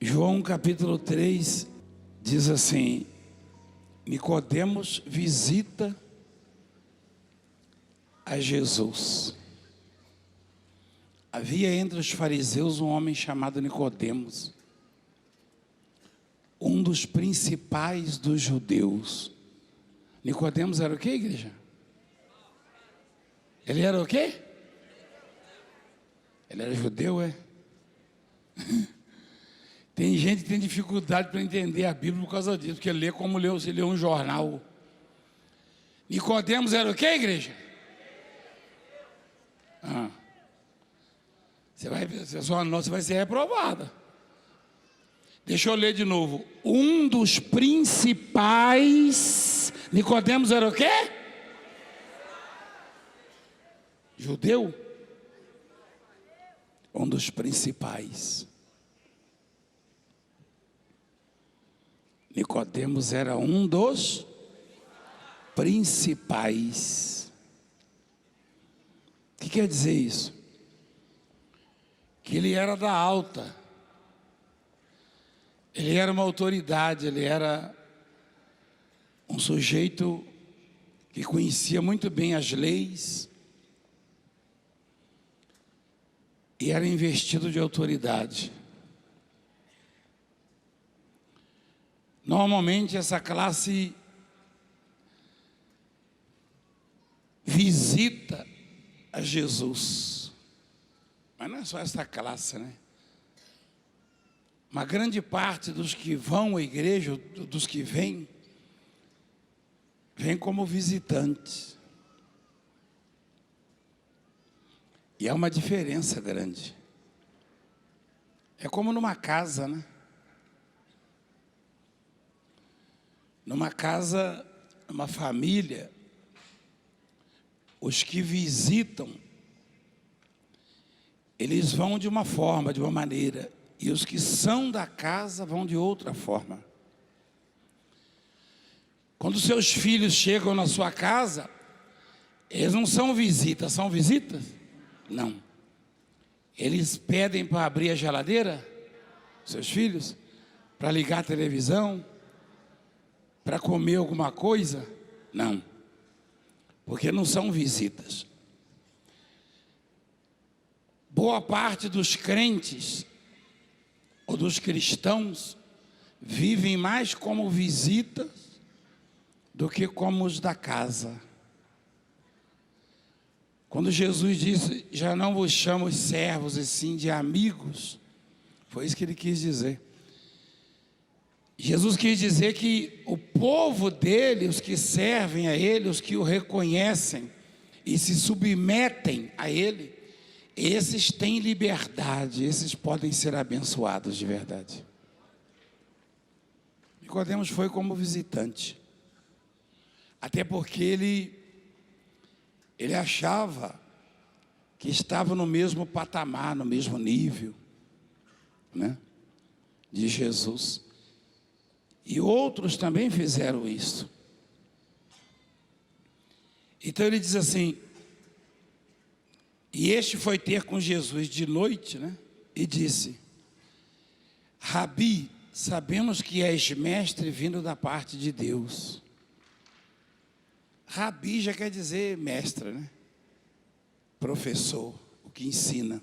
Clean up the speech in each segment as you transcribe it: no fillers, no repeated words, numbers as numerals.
João capítulo 3 diz assim: Nicodemos visita a Jesus. Havia entre os fariseus um homem chamado Nicodemos, um dos principais dos judeus. Nicodemos era o quê, igreja? Ele era o quê? Ele era judeu, é? Tem gente que tem dificuldade para entender a Bíblia por causa disso, porque lê como se lê um jornal. Nicodemos era o quê, igreja? Você vai ver, você vai ser reprovada. Deixa eu ler de novo. Um dos principais. Nicodemos era o quê? Judeu? Um dos principais. Nicodemos era um dos principais. O que quer dizer isso? Que ele era da alta. Ele era uma autoridade, ele era um sujeito que conhecia muito bem as leis e era investido de autoridade. Normalmente essa classe visita a Jesus, mas não é só essa classe, né? Uma grande parte dos que vão à igreja, dos que vêm como visitantes. E há uma diferença grande. É como numa casa, né? Numa casa, uma família, os que visitam, eles vão de uma forma, de uma maneira, e os que são da casa vão de outra forma. Quando seus filhos chegam na sua casa, eles não são visitas, são visitas? Não. Eles pedem para abrir a geladeira, seus filhos, para ligar a televisão, para comer alguma coisa? Não. Porque não são visitas. Boa parte dos crentes ou dos cristãos vivem mais como visitas do que como os da casa. Quando Jesus disse, já não vos chamo servos, e sim de amigos, foi isso que ele quis dizer. Jesus quis dizer que o povo dele, os que servem a ele, os que o reconhecem e se submetem a ele, esses têm liberdade, esses podem ser abençoados de verdade. Nicodemos foi como visitante, até porque ele achava que estava no mesmo patamar, no mesmo nível, né, de Jesus. E outros também fizeram isso. Então ele diz assim, e este foi ter com Jesus de noite, né? E disse, Rabi, sabemos que és mestre vindo da parte de Deus. Rabi já quer dizer mestre, né? Professor, o que ensina.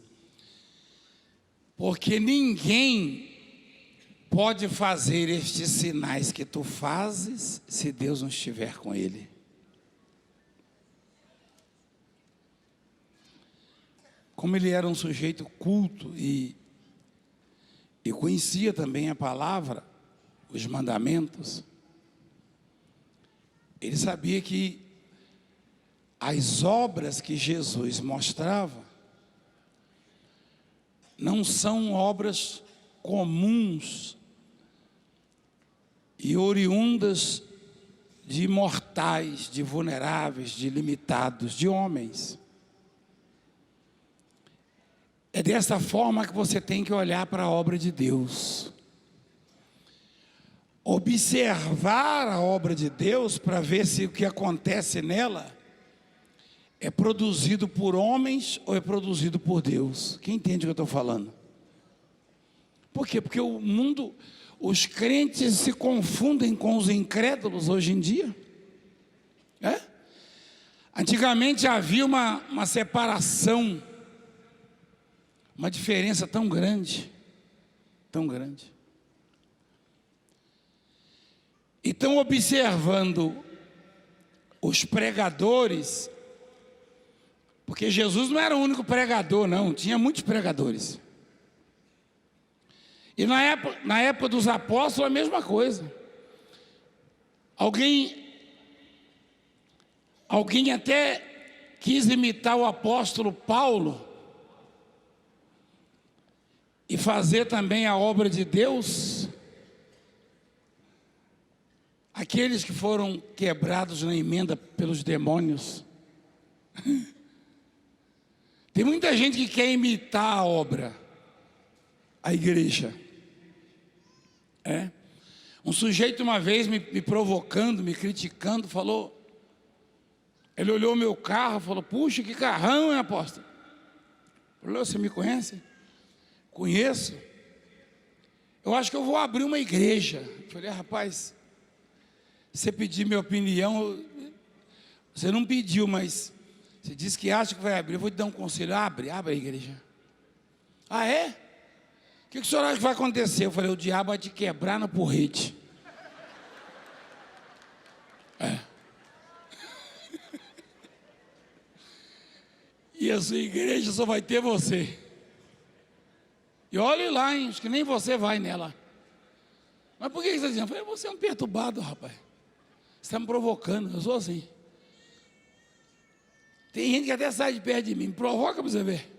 Porque ninguém pode fazer estes sinais que tu fazes se Deus não estiver com ele. Como ele era um sujeito culto e conhecia também a palavra, os mandamentos, ele sabia que as obras que Jesus mostrava não são obras comuns e oriundas de mortais, de vulneráveis, de limitados, de homens. É dessa forma que você tem que olhar para a obra de Deus. Observar a obra de Deus para ver se o que acontece nela é produzido por homens ou é produzido por Deus. Quem entende o que eu estou falando? Por quê? Porque o mundo, os crentes se confundem com os incrédulos hoje em dia. Antigamente havia uma separação, uma diferença tão grande, tão grande. Então, observando os pregadores, porque Jesus não era o único pregador, não, tinha muitos pregadores. E na época dos apóstolos a mesma coisa. Alguém até quis imitar o apóstolo Paulo e fazer também a obra de Deus. Aqueles que foram quebrados na emenda pelos demônios. Tem muita gente que quer imitar a obra, a igreja. Um sujeito uma vez me provocando, me criticando, falou, ele olhou meu carro, falou, puxa, que carrão, hein, apóstolo? Falou, você me conhece? Conheço. Eu acho que eu vou abrir uma igreja. Eu falei, rapaz, você pediu minha opinião, você não pediu, mas você disse que acha que vai abrir, eu vou te dar um conselho, abre a igreja. Ah, é? O que o senhor acha que vai acontecer? Eu falei, o diabo vai te quebrar no porrete. E a sua igreja só vai ter você. E olhe lá, hein, acho que nem você vai nela. Mas por que você está dizendo? Eu falei, você é um perturbado, rapaz. Você está me provocando, eu sou assim. Tem gente que até sai de perto de mim, me provoca para você ver.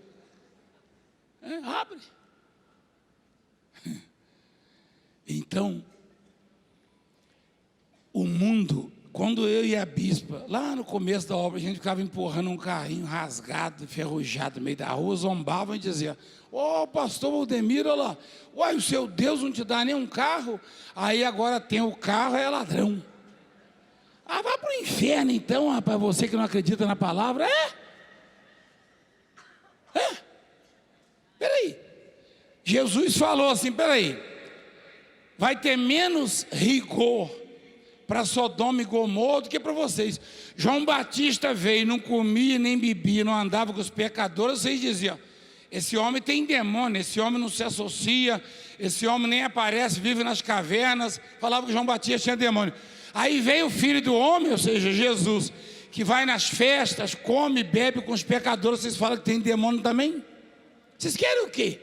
Abre. Então, o mundo, quando eu e a bispa, lá no começo da obra, a gente ficava empurrando um carrinho rasgado, enferrujado no meio da rua, zombavam e diziam, pastor Valdemir, olha lá, uai, o seu Deus não te dá nem um carro, aí agora tem o carro, é ladrão. Vá para o inferno então, rapaz, você que não acredita na palavra, peraí, Jesus falou assim, peraí, vai ter menos rigor para Sodoma e Gomorra do que para vocês. João Batista veio, não comia nem bebia, não andava com os pecadores, vocês diziam, esse homem tem demônio, esse homem não se associa, esse homem nem aparece, vive nas cavernas, falava que João Batista tinha demônio. Aí veio o Filho do Homem, ou seja, Jesus, que vai nas festas, come, bebe com os pecadores, vocês falam que tem demônio também? Vocês querem o quê?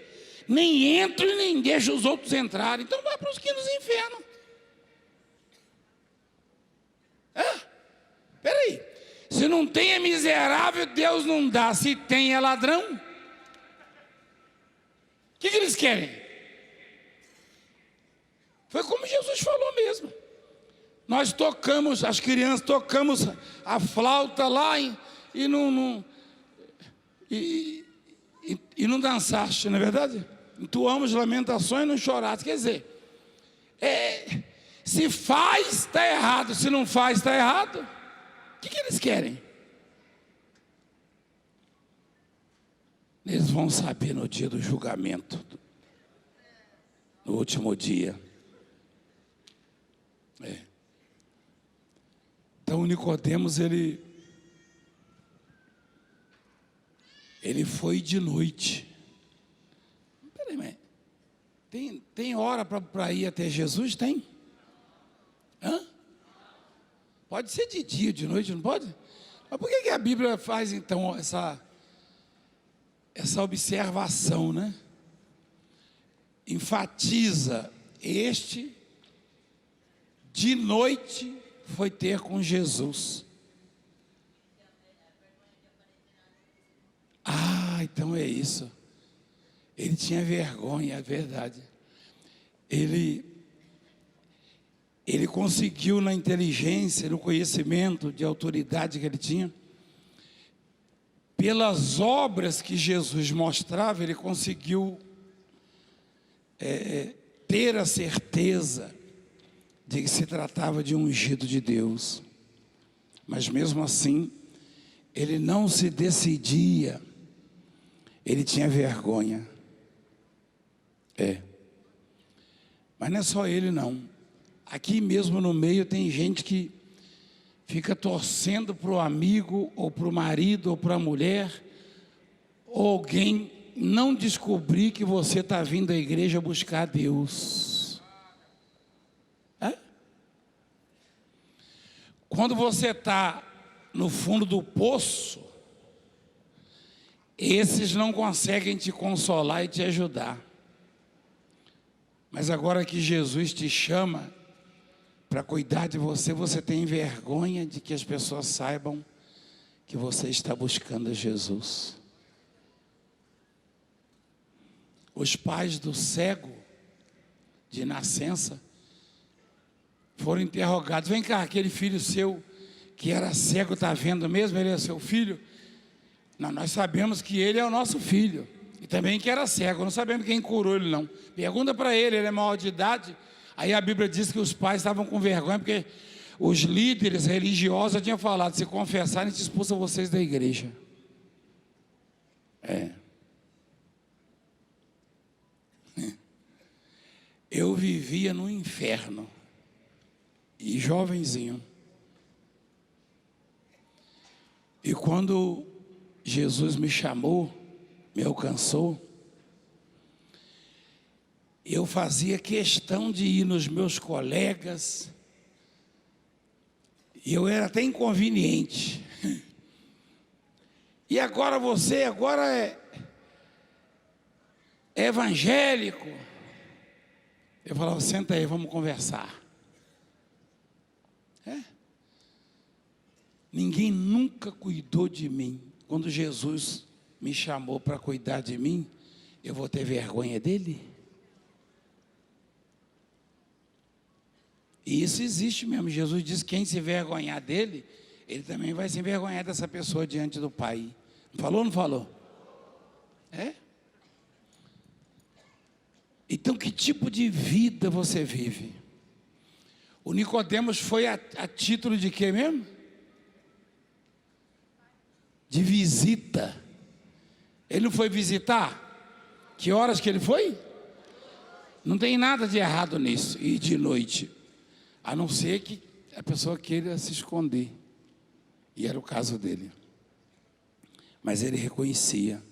Nem entra e nem deixa os outros entrarem, então vai para os quintos do inferno. Peraí, se não tem é miserável, Deus não dá, se tem é ladrão. O que eles querem? Foi como Jesus falou mesmo. Nós tocamos, as crianças tocamos a flauta lá e não dançaste, não é verdade? Entoamos lamentações e não choraste. Quer dizer, se faz, está errado. Se não faz, está errado. O que eles querem? Eles vão saber no dia do julgamento, no último dia. Então Nicodemos, ele foi de noite. Peraí, mas tem hora para ir até Jesus? Tem? Pode ser de dia, de noite, não pode? Mas por que a Bíblia faz então essa observação, né? Enfatiza de noite foi ter com Jesus. Então é isso. Ele tinha vergonha, é verdade. Ele conseguiu na inteligência, no conhecimento de autoridade que ele tinha, pelas obras que Jesus mostrava, ele conseguiu ter a certeza de que se tratava de um ungido de Deus. Mas mesmo assim, ele não se decidia, ele tinha vergonha. Mas não é só ele, não. Aqui mesmo no meio tem gente que fica torcendo para o amigo, ou para o marido, ou para a mulher, ou alguém não descobrir que você está vindo à igreja buscar Deus. É? Quando você está no fundo do poço, esses não conseguem te consolar e te ajudar. Mas agora que Jesus te chama para cuidar de você, você tem vergonha de que as pessoas saibam que você está buscando Jesus. Os pais do cego de nascença foram interrogados: vem cá, aquele filho seu que era cego está vendo mesmo? Ele é seu filho? Não, nós sabemos que ele é o nosso filho. E também que era cego, não sabemos quem curou ele não. Pergunta para ele é maior de idade. Aí a Bíblia diz que os pais estavam com vergonha, porque os líderes religiosos tinham falado: se confessarem, a gente expulsa vocês da igreja. Eu vivia no inferno, e jovenzinho. E quando Jesus me chamou, me alcançou, eu fazia questão de ir nos meus colegas, e eu era até inconveniente. E agora você é evangélico? Eu falava: senta aí, vamos conversar. Ninguém nunca cuidou de mim. Quando Jesus me chamou para cuidar de mim, eu vou ter vergonha dele? E isso existe mesmo. Jesus disse que quem se envergonhar dele, ele também vai se envergonhar dessa pessoa diante do Pai. Falou ou não falou? Então, que tipo de vida você vive? O Nicodemos foi a título de quê mesmo? De visita. Ele não foi visitar? Que horas que ele foi? Não tem nada de errado nisso, ir de noite, a não ser que a pessoa queira se esconder, e era o caso dele. Mas ele reconhecia.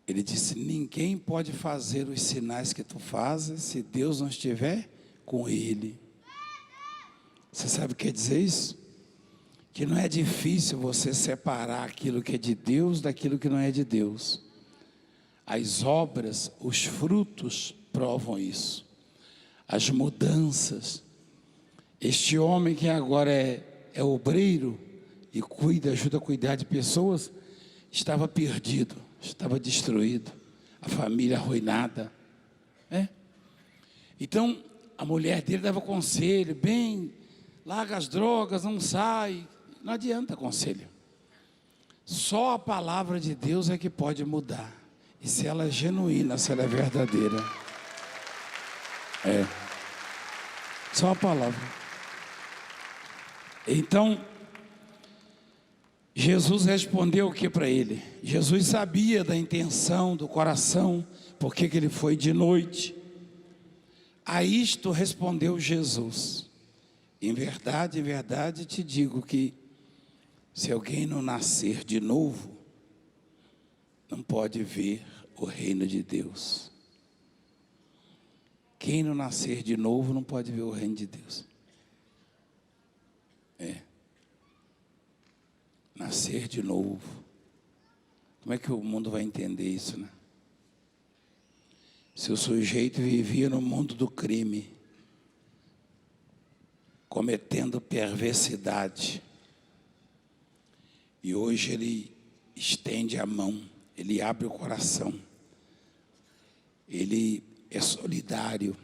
Ele disse: ninguém pode fazer os sinais que tu fazes se Deus não estiver com ele. Você sabe o que quer dizer isso? Que não é difícil você separar aquilo que é de Deus daquilo que não é de Deus. As obras, os frutos provam isso. As mudanças. Este homem que agora é obreiro e ajuda a cuidar de pessoas, estava perdido, estava destruído, a família arruinada. Então, a mulher dele dava conselho: bem, larga as drogas, não sai. Não adianta conselho. Só a palavra de Deus é que pode mudar. E se ela é genuína, se ela é verdadeira. Só a palavra. Então, Jesus respondeu o que para ele? Jesus sabia da intenção, do coração, porque ele foi de noite. A isto respondeu Jesus: em verdade te digo que se alguém não nascer de novo, não pode ver o reino de Deus. Quem não nascer de novo não pode ver o reino de Deus. Nascer de novo. Como é que o mundo vai entender isso, né? Se o sujeito vivia no mundo do crime, cometendo perversidade, e hoje ele estende a mão, ele abre o coração, ele é solidário,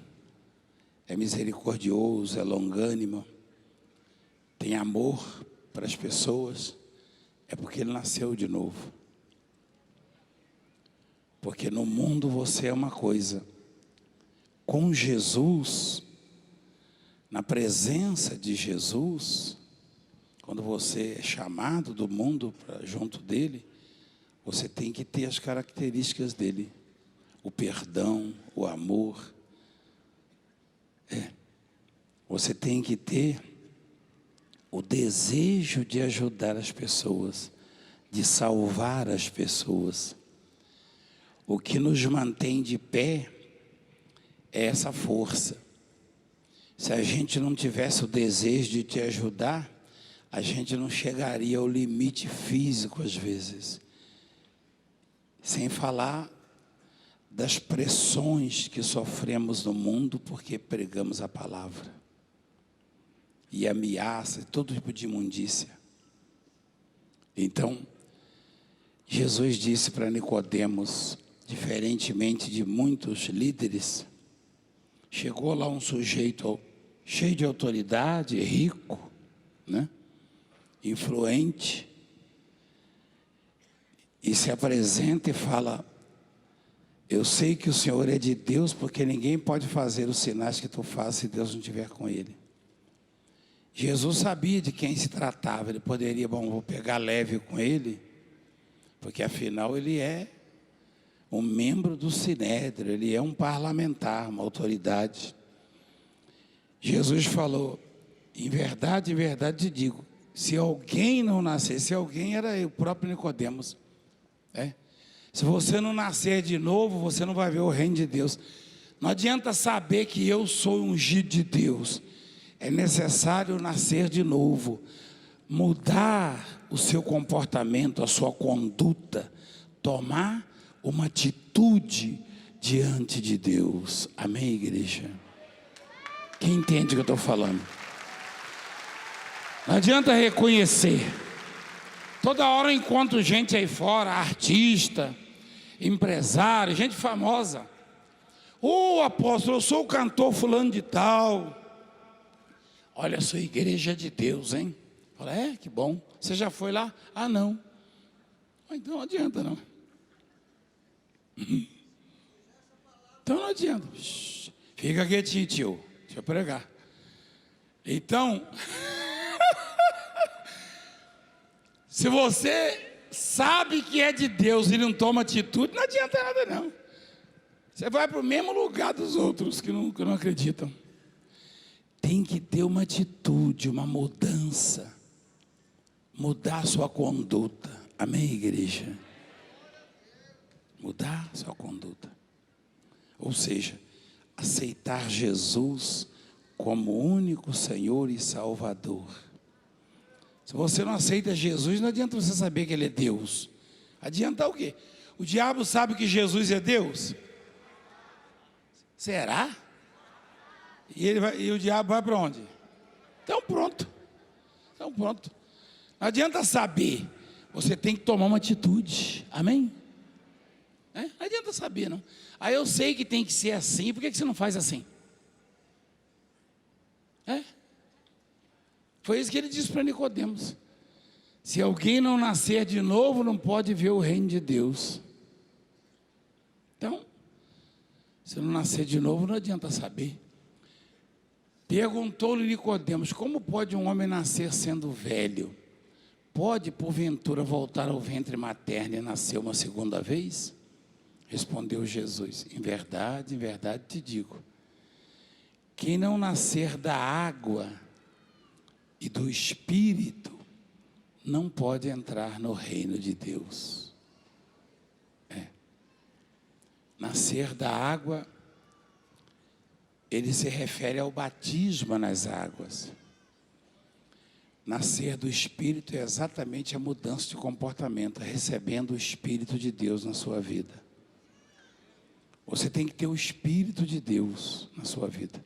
é misericordioso, é longânimo, tem amor para as pessoas, é porque ele nasceu de novo. Porque no mundo você é uma coisa, com Jesus, na presença de Jesus, quando você é chamado do mundo para junto dele, você tem que ter as características dele: o perdão, o amor, Você tem que ter o desejo de ajudar as pessoas, de salvar as pessoas. O que nos mantém de pé é essa força. Se a gente não tivesse o desejo de te ajudar, a gente não chegaria ao limite físico às vezes. Sem falar das pressões que sofremos no mundo porque pregamos a palavra. E ameaça, e todo tipo de imundícia. Então, Jesus disse para Nicodemos, diferentemente de muitos líderes, chegou lá um sujeito cheio de autoridade, rico, né? Influente, e se apresenta e fala: eu sei que o Senhor é de Deus, porque ninguém pode fazer os sinais que tu fazes se Deus não estiver com ele. Jesus sabia de quem se tratava. Ele poderia, vou pegar leve com ele, porque afinal ele é um membro do Sinédrio, ele é um parlamentar, uma autoridade. Jesus falou: em verdade te digo, se alguém não nascer, se alguém era o próprio Nicodemos, se você não nascer de novo, você não vai ver o reino de Deus. Não adianta saber que eu sou ungido de Deus. É necessário nascer de novo, mudar o seu comportamento, a sua conduta, tomar uma atitude diante de Deus. Amém, igreja? Quem entende o que eu estou falando? Não adianta reconhecer. Toda hora eu encontro gente aí fora, artista, empresário, gente famosa. Apóstolo, eu sou o cantor fulano de tal. Olha, a sua igreja é de Deus, hein? Fala, que bom. Você já foi lá? Ah, não. Então não adianta, não. Então não adianta. Fica quietinho, tio. Deixa eu pregar. Então, se você sabe que é de Deus e não toma atitude, não adianta nada, não. Você vai para o mesmo lugar dos outros que não acreditam. Tem que ter uma atitude, uma mudança. Mudar a sua conduta. Amém, igreja? Mudar a sua conduta. Ou seja, aceitar Jesus como único Senhor e Salvador. Se você não aceita Jesus, não adianta você saber que Ele é Deus. Adianta o quê? O diabo sabe que Jesus é Deus? Será? E o diabo vai para onde? Então pronto. Não adianta saber. Você tem que tomar uma atitude. Amém? Não adianta saber, não. Aí eu sei que tem que ser assim. Por que você não faz assim? Foi isso que ele disse para Nicodemos. Se alguém não nascer de novo, não pode ver o reino de Deus. Então, se não nascer de novo, não adianta saber. Perguntou-lhe Nicodemos: como pode um homem nascer sendo velho? Pode, porventura, voltar ao ventre materno e nascer uma segunda vez? Respondeu Jesus: em verdade te digo, quem não nascer da água e do Espírito, não pode entrar no reino de Deus. Nascer da água, ele se refere ao batismo nas águas. Nascer do Espírito é exatamente a mudança de comportamento, recebendo o Espírito de Deus na sua vida. Você tem que ter o Espírito de Deus na sua vida.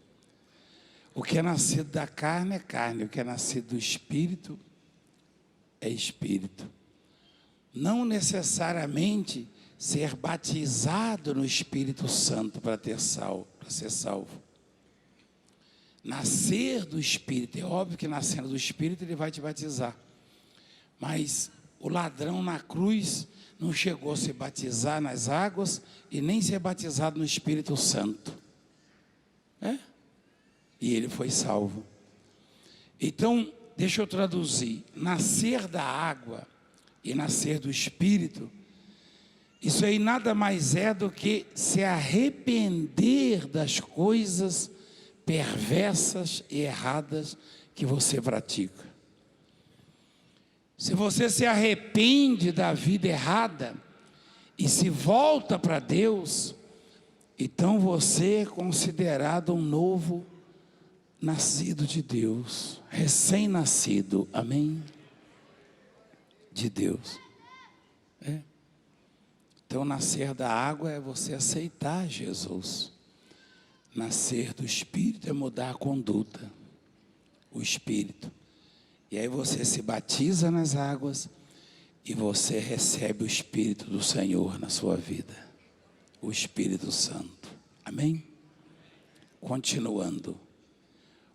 O que é nascido da carne é carne, o que é nascido do Espírito é Espírito. Não necessariamente ser batizado no Espírito Santo para ser salvo. Nascer do Espírito, é óbvio que nascendo do Espírito ele vai te batizar. Mas o ladrão na cruz não chegou a se batizar nas águas e nem ser batizado no Espírito Santo. E ele foi salvo. Então, deixa eu traduzir. Nascer da água e nascer do Espírito, isso aí nada mais é do que se arrepender das coisas perversas e erradas que você pratica. Se você se arrepende da vida errada e se volta para Deus, então você é considerado um novo nascido de Deus, recém-nascido, amém? De Deus. Então, nascer da água é você aceitar Jesus. Nascer do Espírito é mudar a conduta, o Espírito. E aí você se batiza nas águas e você recebe o Espírito do Senhor na sua vida, o Espírito Santo, amém? Continuando,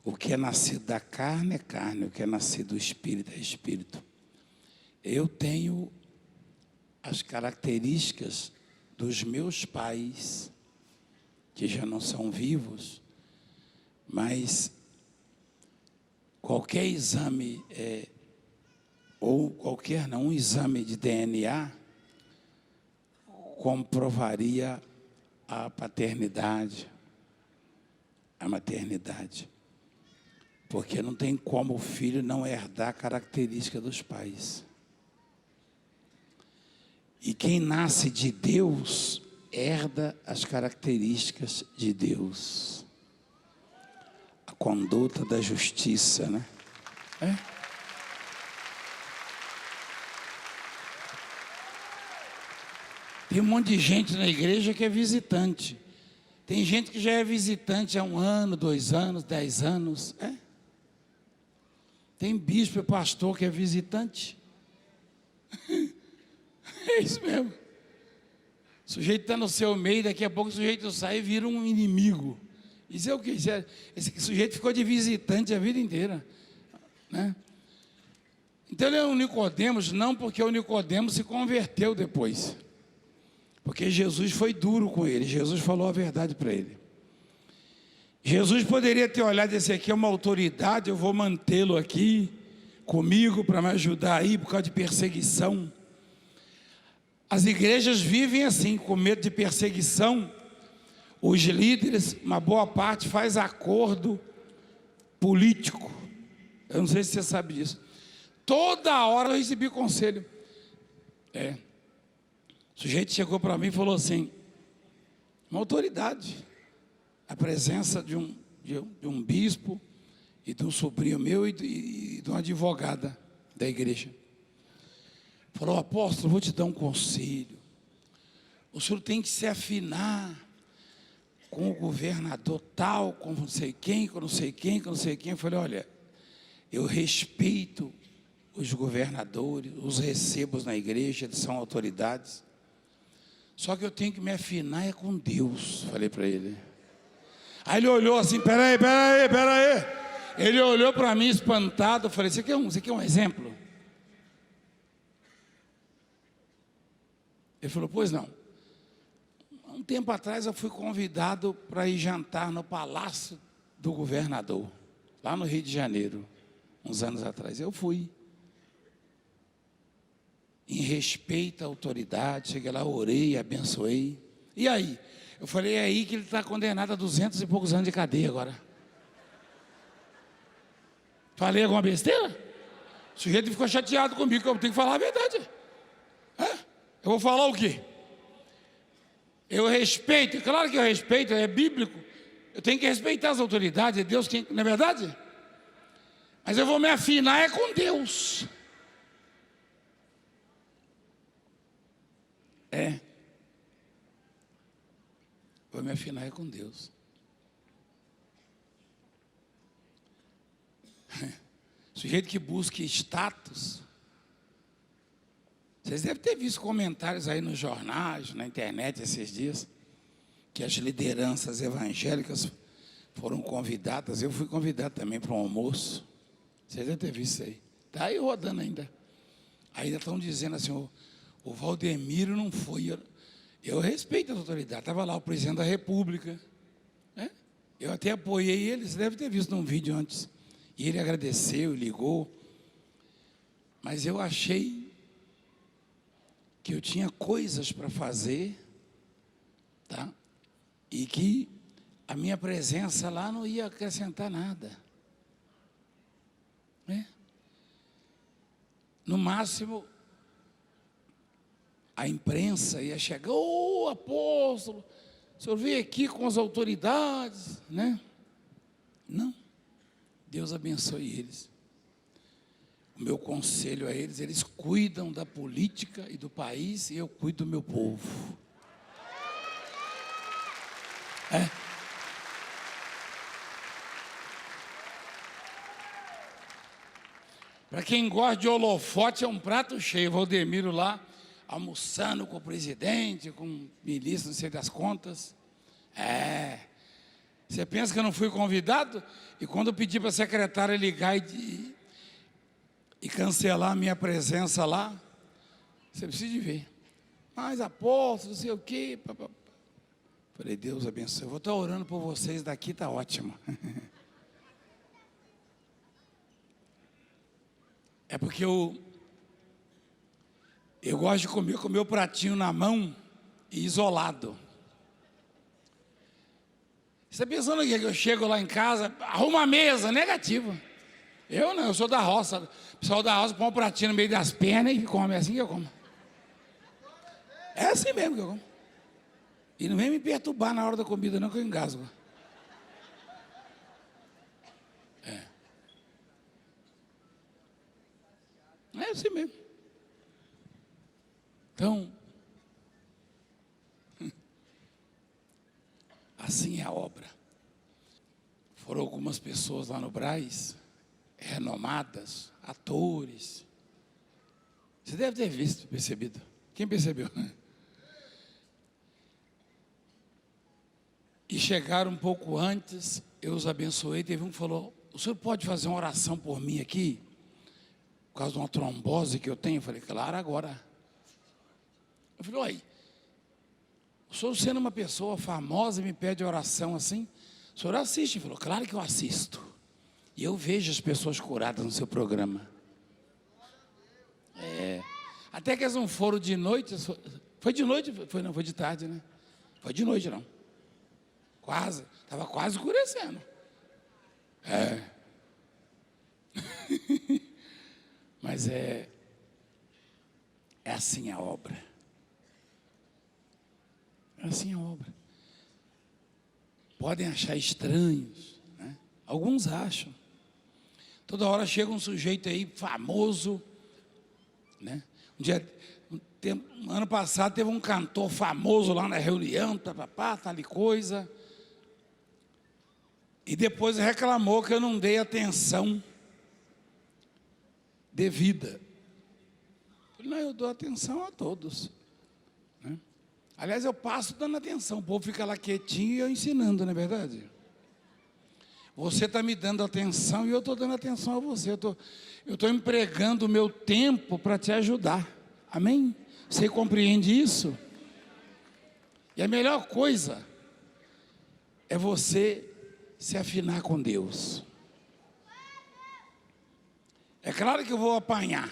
o que é nascido da carne é carne, o que é nascido do Espírito é Espírito. Eu tenho as características dos meus pais, que já não são vivos, mas qualquer exame, um exame de DNA, comprovaria a paternidade, a maternidade. Porque não tem como o filho não herdar a característica dos pais. E quem nasce de Deus, herda as características de Deus. A conduta da justiça, né? Tem um monte de gente na igreja que é visitante. Tem gente que já é visitante há 1 ano, 2 anos, 10 anos. Tem bispo e pastor que é visitante. É isso mesmo. O sujeito está no seu meio, daqui a pouco o sujeito sai e vira um inimigo. Isso é o que? Esse sujeito ficou de visitante a vida inteira, né? Então ele é um Nicodemos, não porque o Nicodemos se converteu depois. Porque Jesus foi duro com ele, Jesus falou a verdade para ele. Jesus poderia ter olhado, esse aqui é uma autoridade, eu vou mantê-lo aqui comigo para me ajudar aí por causa de perseguição. As igrejas vivem assim, com medo de perseguição. Os líderes, uma boa parte, faz acordo político. Eu não sei se você sabe disso. Toda hora eu recebi conselho. O sujeito chegou para mim e falou assim, uma autoridade, a presença de um bispo e de um sobrinho meu e de uma advogada da igreja. Falou, apóstolo, vou te dar um conselho. O senhor tem que se afinar com o governador tal, com não sei quem, com não sei quem, com não sei quem. Eu falei, olha, eu respeito os governadores, os recebo na igreja, eles são autoridades. Só que eu tenho que me afinar é com Deus, falei para ele. Aí ele olhou assim, peraí. Ele olhou para mim espantado, eu falei, isso aqui é um exemplo? Ele falou, pois não. Um tempo atrás eu fui convidado para ir jantar no Palácio do Governador, lá no Rio de Janeiro, uns anos atrás. Eu fui. Em respeito à autoridade, cheguei lá, orei, abençoei. E aí? Eu falei, é aí que ele está condenado a 200 e poucos anos de cadeia agora. Falei alguma besteira? O sujeito ficou chateado comigo, que eu tenho que falar a verdade. Eu vou falar o quê? Eu respeito, claro que eu respeito, é bíblico. Eu tenho que respeitar as autoridades, é Deus quem, não é verdade? Mas eu vou me afinar é com Deus. Vou me afinar é com Deus. Sujeito que busca status. Vocês devem ter visto comentários aí nos jornais, na internet esses dias, que as lideranças evangélicas foram convidadas. Eu fui convidado também para um almoço. Vocês devem ter visto isso aí. Está aí rodando ainda. Ainda estão dizendo assim, o Valdemiro não foi. Eu respeito a autoridade. Estava lá o presidente da República. Eu até apoiei ele. Você deve ter visto num vídeo antes. E ele agradeceu, ligou. Mas eu achei que eu tinha coisas para fazer, tá? E que a minha presença lá não ia acrescentar nada. Né? No máximo, a imprensa ia chegar, ô apóstolo, o senhor veio aqui com as autoridades, né? Não, Deus abençoe eles. O meu conselho a eles, eles cuidam da política e do país e eu cuido do meu povo. Para quem gosta de holofote, é um prato cheio. Valdemiro lá, almoçando com o presidente, com o ministro, não sei das contas. Você pensa que eu não fui convidado? E quando eu pedi para a secretária ligar e cancelar a minha presença lá, você precisa de ver. Mas apóstolo, não sei o quê. Falei, Deus abençoe. Eu vou estar orando por vocês daqui, está ótimo. É porque eu gosto de comer com o meu pratinho na mão e isolado. Você está pensando que eu chego lá em casa, arrumo a mesa, negativo. Eu não, eu sou da roça. O pessoal da roça põe um pratinho no meio das pernas e come, é assim que eu como. É assim mesmo que eu como. E não vem me perturbar na hora da comida não, que eu engasgo. É assim mesmo. Então, assim é a obra. Foram algumas pessoas lá no Brás, renomadas, atores. Você deve ter visto, percebido. Quem percebeu? E chegaram um pouco antes, eu os abençoei. Teve um que falou, o senhor pode fazer uma oração por mim aqui? Por causa de uma trombose que eu tenho? Eu falei, claro, agora. Eu falei, oi, o senhor sendo uma pessoa famosa e me pede oração assim, o senhor assiste? Ele falou, claro que eu assisto. E eu vejo as pessoas curadas no seu programa. Até que eles não foram de noite. Foi de noite? Foi não, foi de tarde, né? Foi de noite não. Quase, estava quase escurecendo. Mas é assim a obra. É assim a obra. Podem achar estranhos, né? Alguns acham. Toda hora chega um sujeito aí famoso, né? Ano passado teve um cantor famoso lá na reunião, tal e coisa. E depois reclamou que eu não dei atenção devida. Eu falei, não, eu dou atenção a todos. Né? Aliás, eu passo dando atenção. O povo fica lá quietinho e eu ensinando, não é verdade? Você está me dando atenção e eu estou dando atenção a você. Eu estou empregando o meu tempo para te ajudar. Amém? Você compreende isso? E a melhor coisa é você se afinar com Deus. É claro que eu vou apanhar,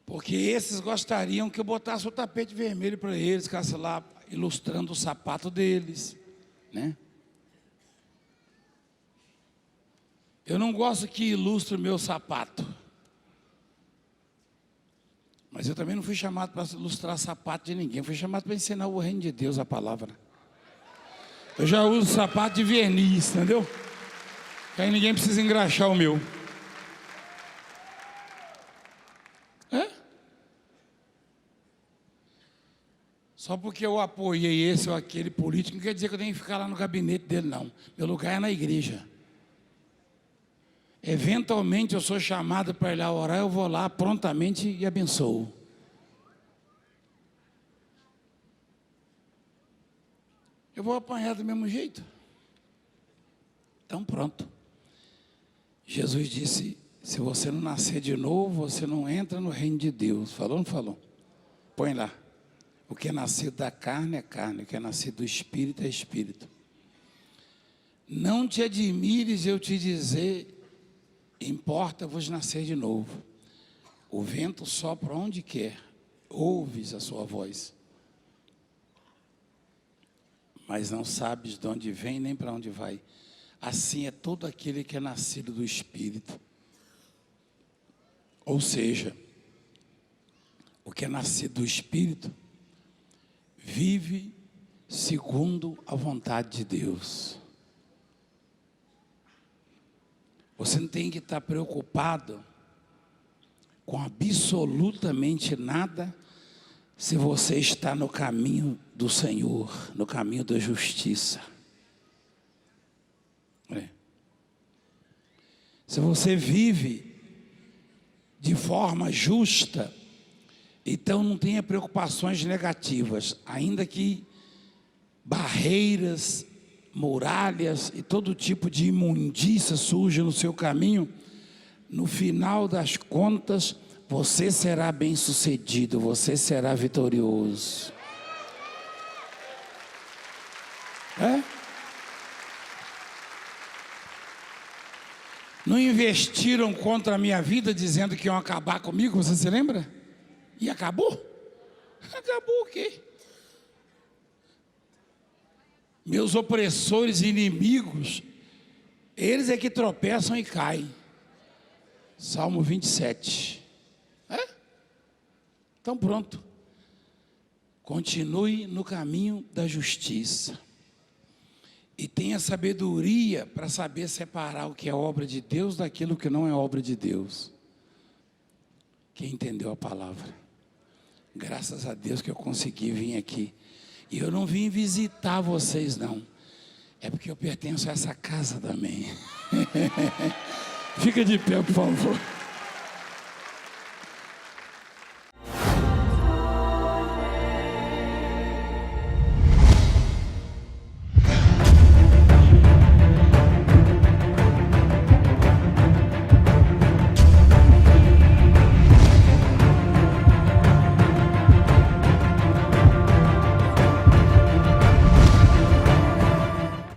porque esses gostariam que eu botasse o tapete vermelho para eles, ficasse lá ilustrando o sapato deles, né? Eu não gosto que ilustre o meu sapato, mas eu também não fui chamado para ilustrar sapato de ninguém, fui chamado para ensinar o reino de Deus, a palavra. Eu já uso sapato de verniz, entendeu? Que aí ninguém precisa engraxar o meu. Só porque eu apoiei esse ou aquele político, não quer dizer que eu tenho que ficar lá no gabinete dele, não. Meu lugar é na igreja. Eventualmente eu sou chamado para ir lá orar, eu vou lá prontamente e abençoo. Eu vou apanhar do mesmo jeito. Então pronto. Jesus disse, se você não nascer de novo, você não entra no reino de Deus. Falou ou não falou? Põe lá. O que é nascido da carne é carne, o que é nascido do Espírito é Espírito. Não te admires eu te dizer, importa-vos nascer de novo. O vento sopra onde quer, ouves a sua voz, mas não sabes de onde vem nem para onde vai. Assim é todo aquele que é nascido do Espírito. Ou seja, o que é nascido do Espírito vive segundo a vontade de Deus. Você não tem que estar preocupado com absolutamente nada se você está no caminho do Senhor, no caminho da justiça. Se você vive de forma justa, então não tenha preocupações negativas, ainda que barreiras, muralhas e todo tipo de imundícia surja no seu caminho, no final das contas, você será bem-sucedido, você será vitorioso. Não investiram contra a minha vida dizendo que iam acabar comigo, você se lembra? E acabou? Acabou o quê? Meus opressores e inimigos, eles é que tropeçam e caem. Salmo 27. Então pronto. Continue no caminho da justiça. E tenha sabedoria para saber separar o que é obra de Deus daquilo que não é obra de Deus. Quem entendeu a palavra? Graças a Deus que eu consegui vir aqui. E eu não vim visitar vocês não. É porque eu pertenço a essa casa também. Fica de pé, por favor.